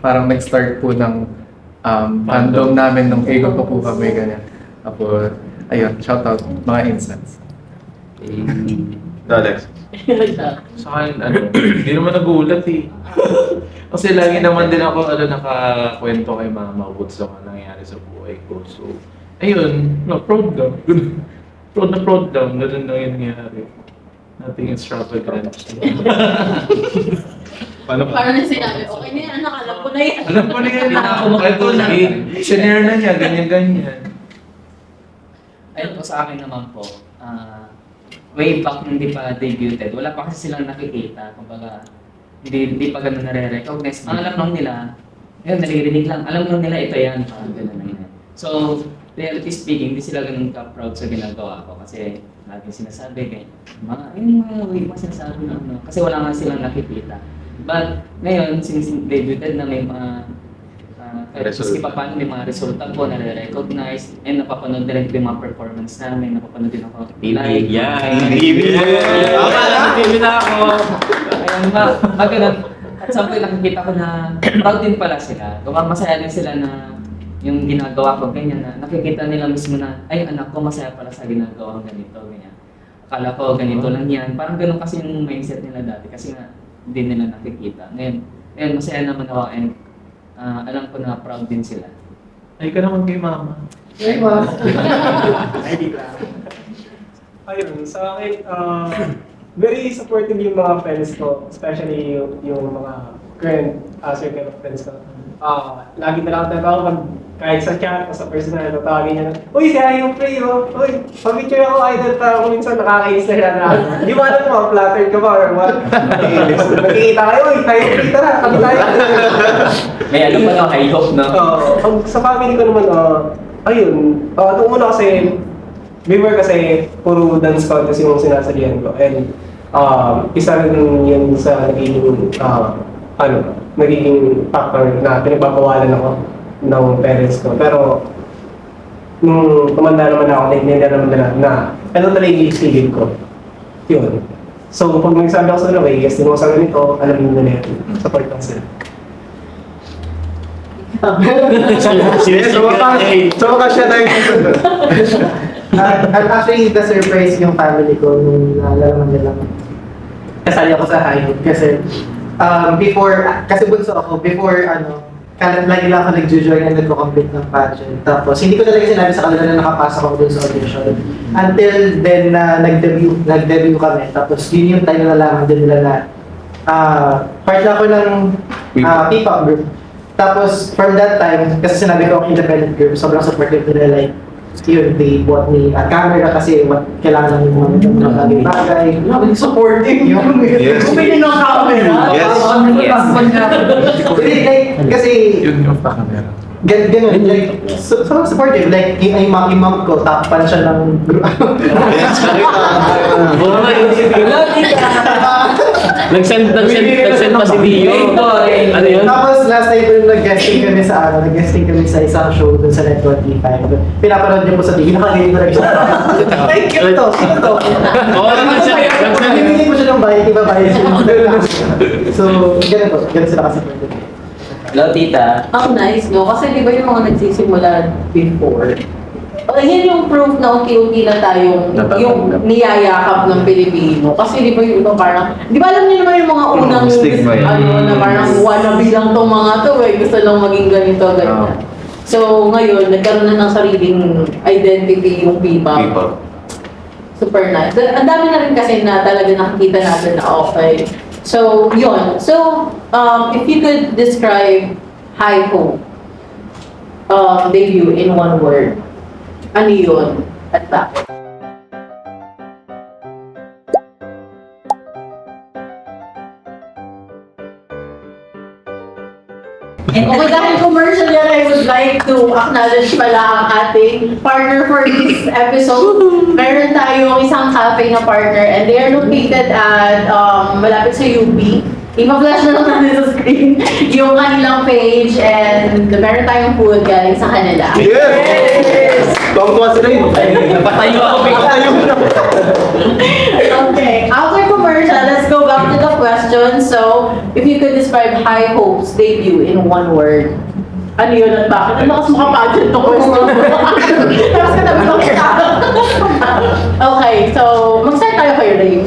parang nag-start po ng fandom namin nung egot pa po kami, ganyan. Tapos, ayun, shoutout mga instance. Alex. Sa akin, hindi naman nagulat eh. Kasi lagi naman din ako nakakwento kay Mama Woods sa mga nangyari sa buhay ko. So, ayun, proud lang. Proud lang. Ganun lang yung nangyari. Nothing extravagant. Paano ba? Parang sinabi, okay na yan, anak, alam ko na yan. Alam ko na yan. Ito na. Sinare na niya, ganyan-ganyan. Ayun po sa akin naman po, way back nung hindi pa debuted, wala pa kasi silang nakikita. Kumbaga, hindi pa ganun nare-recognize. Ang alam lang nila, yun, naririnig lang. Alam lang nila ito yan. Parang ganun lang yan. So, reality speaking, hindi sila ganun ka-proud sa ginagawa ko. Kasi laging sinasabi, yung mga way pa sinasabi na ano. Kasi wala nga silang nakikita. But ngayon, since debuted na may mga maski pa paano may mga resulta po nare-recognize and napapanood din yung mga performance namin, napapanood din ako live. TV! TV na ako. Ayun nga, ganun. At some point nakikita ko na proud din pala sila. Masaya din sila na yung ginagawa ko ganyan na nakikita nila mismo na ay anak ko masaya pala sa ginagawa ko ganito, ganyan. Akala ko ganito lang yan. Parang ganun kasi yung mindset nila dati kasi nga hindi nila nakikita. Ngayon masaya naman ako and alam ko na proud din sila. Ay ka naman kay Mama. Ay, ma. Ay, di ka. Ayun, sa akin, very supportive yung mga friends ko, especially yung mga current circle of friends ko. Lagi na lang tayo kahit sa chat o sa personal, tatawagin niya na, uy, si Ayong Frey, oh! Uy, pamicture ako, idol pa ako minsan, nakakainis na siya na. Di mo alam mo, flattered ka ba or what? Nakikita kayo, uy, Ayong Frey, tara, kami tayo. May alam pa lang, I hope, no? Sa family ko naman, ayun, nung una kasi, before kasi, puro dance contest yung sinasalihan ko. And isa rin yun sa nagiging, nagiging factor na pinagbabawalan ako ng parents ko. Pero, nung tumanda naman ako, nagninda naman nila na ano talaga yung isigil ko. Yun. So, pag nagsabi ako sa nila, yes, din mo sa ganito, alam mo na yan. Support lang sila. Sumaka siya tayo. At actually, the surprise yung family ko nung nalalaman nila. Kasali ako sa high kasi kasi bunso ako, lagi lang ako nag-join and nagko-complete ng pageant. Tapos, hindi ko talaga sinabi sa kanila na nakapasok ako dun sa audition. Until then, nag-debut kami. Tapos, yun yung time na nalaman din nila na part na ako ng P-pop group. Tapos, from that time, kasi sinabi ko ang independent group, sobrang supportive nila. Like, yun, they bought me a camera kasi kailangan namin mga laging bagay. Supportive yun. Yes. Bumili ng camera. Yes. Kasi, Yun yung pa-camera. ganun, like, sobrang supportive. Like, yung mom ko, top fan siya ng group. Nag-send pa si Dio. Ano yun? Tapos, last time po yung nag-guesting kami sa isang show dun sa Net 25. Pinapanood niyo po sa TV, nakaganyan na rin siya. Ay, cute to, sino to? Oo naman siya. Bibigyan ko siya ng bayad, iba bayad siya. So, ganun sila kasi po. Hello, tita. Ang nice, no? Kasi di ba yung mga nagsisimula before, yan yung proof na unti-unti na tayong yung niyayakap ng Pilipino. Kasi di ba yung iba parang, di ba alam niyo naman yung mga unang Stigma yan. na parang wannabe lang tong mga to, gusto lang maging ganito, ganyan. So ngayon, nagkaroon na ng sariling identity yung P-pop. Super nice. Ang dami na rin kasi na talaga nakikita natin na okay. So, yun. So, if you could describe High Hope debut in one word, ano yun? At bakit? Okay, dahil commercial yan, I would like to acknowledge pala ang ating partner for this episode. Meron tayong isang cafe na partner and they are located at malapit sa UP. Ipa-flash na lang natin sa screen yung kanilang page and meron tayong food galing sa kanila. Yes! Tuwang-tuwa sila yun. Napatayo ako bigla. Okay, after commercial, let's go back to the question. So, if you could describe High Hope's debut in one word, ano yun at bakit? Ano kasi makapageant to question? Tapos katabi ko kita. Okay, so, mag-start tayo kayo, Ray.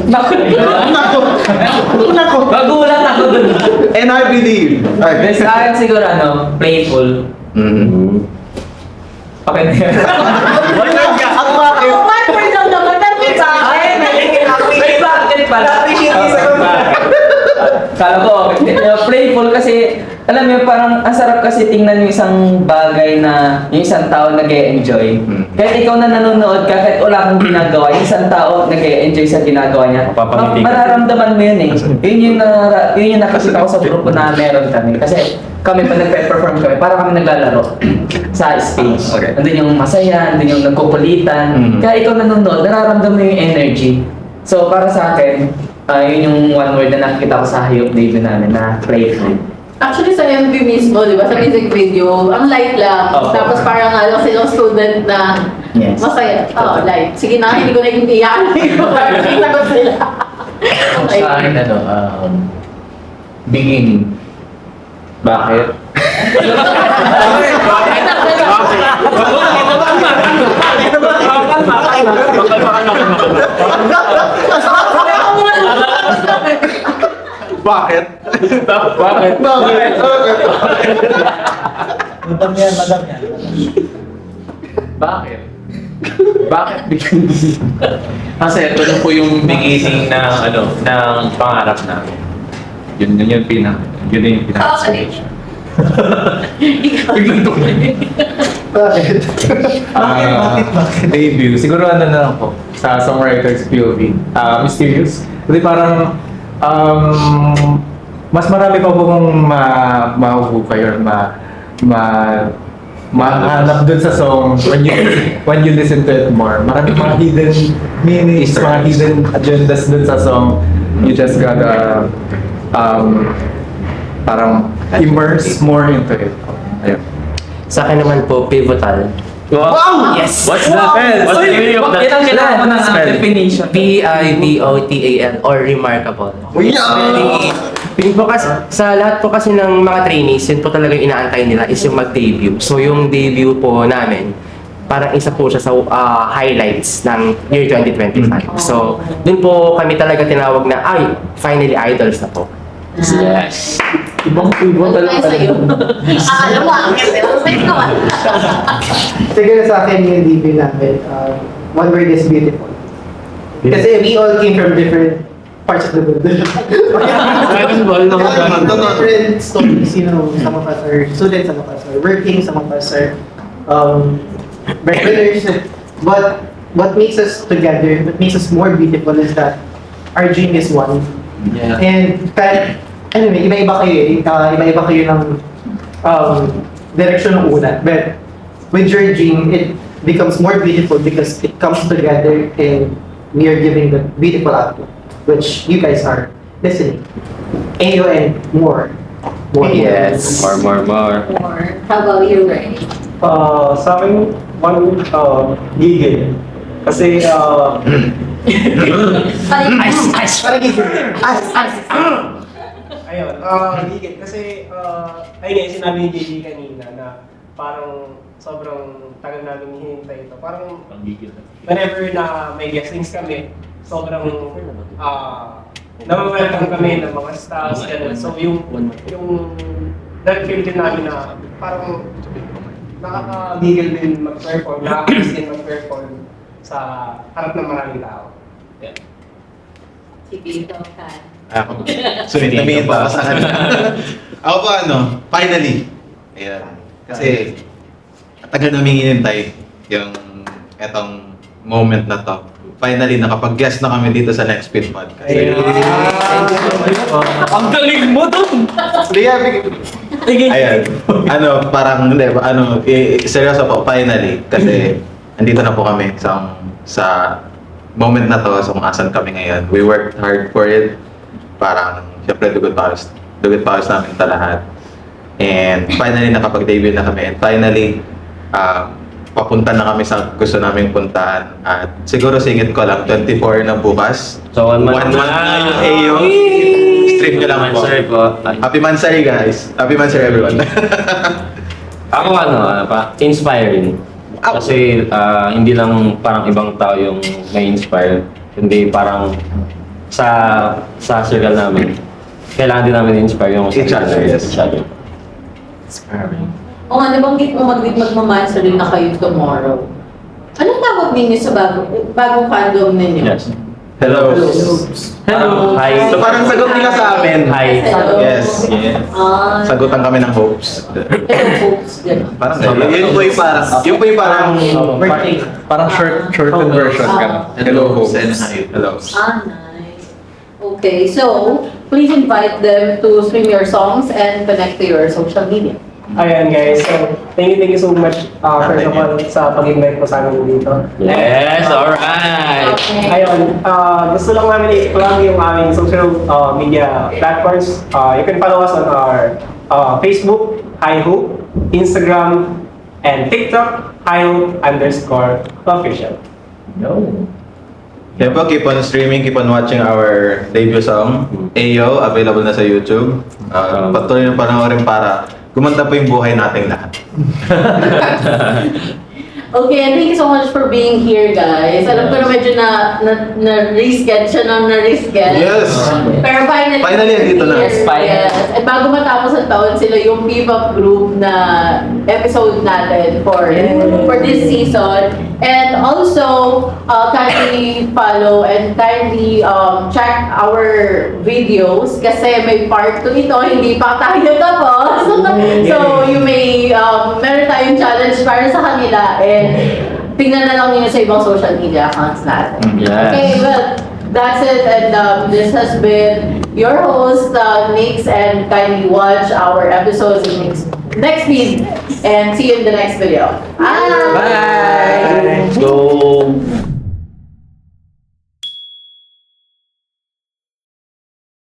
Magulat ako dun. And I believe. Best sa akin siguro, playful. Okay na yun. At bakit? One word lang naman, pero may bakit? May bakit pala? Kala ko, playful kasi, alam mo, parang ang sarap kasi tingnan yung isang bagay na yung isang tao nag-e-enjoy. Kahit ikaw na nanonood ka, kahit wala kang ginagawa, yung isang tao nag-e-enjoy sa ginagawa niya. Mapapangiti ka. Mararamdaman mo yun eh. Yun yung nakasita ko sa grupo na meron kami. Kasi kami pa nagpe-perform kami, para kami naglalaro sa stage. Okay. Andun yung masaya, andun yung nagkukulitan. Kaya ikaw nanonood, nararamdaman mo yung energy. So para sa akin, yun yung one word na nakikita ko sa Hayop debut namin na playful. Actually, sa MV mismo, di ba, sa music video, ang light lang. Opo. Tapos parang lang silang student na Yes. masaya. Oo, light. Sige na, hindi ko na yung tiyan. Sagot sila. Okay. Sa akin, beginning. Bakit? Bakit? Bakit? Madam yan. Bakit? Bakit beginning? Kasi ito na po yung beginning ng ng pangarap namin. Yun yung pinaka-inspiration. Bakit? Debut. Siguro na lang po sa songwriter's POV. Mysterious. Kasi parang mas marami pa po kung mahuhukay or mahanap dun sa song when you listen to it more. Marami mga hidden meanings, mga hidden agendas dun sa song. You just gotta parang immerse more into it. Ayun. Sa akin naman po, pivotal. Wow! Yes! What's the What's the meaning of that? Kitang kailangan ko ng definition. P-I-V-O-T-A-L or remarkable. Feeling po kasi, sa lahat po kasi ng mga trainees, yun po talaga yung inaantay nila is yung mag-debut. So yung debut po namin, parang isa po siya sa highlights ng year 2025. So dun po kami talaga tinawag na, ay, finally idols na po. Yes. Ibang talaga sa'yo. Akala mo, ang pero sa'yo naman. Siguro sa akin yung debut namin, one word is beautiful. Kasi we all came from different parts of the world. Different stories, some of us are students, some of us are working, some of us are breadwinners. But what makes us together, what makes us more beautiful is that our dream is one. Yeah. And kahit, anyway, iba-iba kayo iba-iba kayo ng direction ng una. But with your dream, it becomes more beautiful because it comes together and we are giving the beautiful output, which you guys are listening. AO and more. Yes. More. Or how about you, Ray? Sa akin, gigil. Kasi, ayun, gigil. Kasi, ayun nga, yung sinabi ni JJ kanina na parang sobrang tagal namin hinihintay ito. Parang whenever na may guestings kami, sobrang welcome kami ng mga staffs. Ganun. So yung na-feel din namin na parang nakaka-gigil din mag-perform, nakaka-miss din mag-perform sa harap ng maraming tao. Yeah. Si Pinto Kan. Ako. Sunod na minute pa ako sa kanila. Ako pa finally. Ayan. Kasi, tagal namin hinintay yung etong moment na to. Finally, nakapag-guest na kami dito sa Next Spin Podcast. Ang galing mo dun! Ayan. Parang, seryoso po, finally. Kasi, andito na po kami sa moment na to, kung asan kami ngayon. We worked hard for it. Parang, syempre, dugot pawis namin ito lahat. And finally, nakapag-debut na kami. And finally, papunta na kami sa gusto naming puntahan. At siguro singit ko lang, 24 na bukas. So, 1 month na yung AO. Stream nyo lang po. Mansari po. Happy Mansari, guys. Happy Mansari, everyone. Ako inspiring. Kasi hindi lang parang ibang tao yung may inspire, hindi parang sa circle namin. Kailangan din namin inspire yung Each other, yes. Each other. O nga, nabanggit mo magmamansari na kayo tomorrow. Anong tawag ninyo sa bagong fandom ninyo? Yes. Hello. Hi. So parang sagot nila sa amin. Hi. Hello. Yes. Sagutan kami ng hopes. Hello, folks. Ganun. Parang yun po yung parang Parang shortened version ka. Hello, hopes hopes. and hi. Hello. Nice. Okay, so please invite them to stream your songs and connect to your social media. Ayan guys, so thank you so much first of all sa pag-invite mo sa amin dito. Yes, alright. Okay. Ayun, gusto lang namin i-plug yung aming social media platforms. You can follow us on our Facebook, HiHope, Instagram, and TikTok, HiHope_official. Yan po, keep on streaming, keep on watching our debut song, Ayo, available na sa YouTube. Patuloy na panoorin para gumanda po yung buhay nating lahat. Okay, and thank you so much for being here, guys. Alam ko na medyo na-reschedule siya ng na-reschedule. Yes! Pero finally, Andito na. Yes. At bago matapos ang taon, sila yung P-pop group na episode natin for this season. And also, kindly follow and kindly check our videos kasi may part 2 ito, hindi pa tayo tapos. So, you may, meron tayong challenge para sa kanila and tingnan na lang nyo sa ibang social media accounts natin. Yes. Okay, well, that's it. And this has been your host, Nix, and kindly watch our episodes in next week and see you in the next video. Bye! Let's go.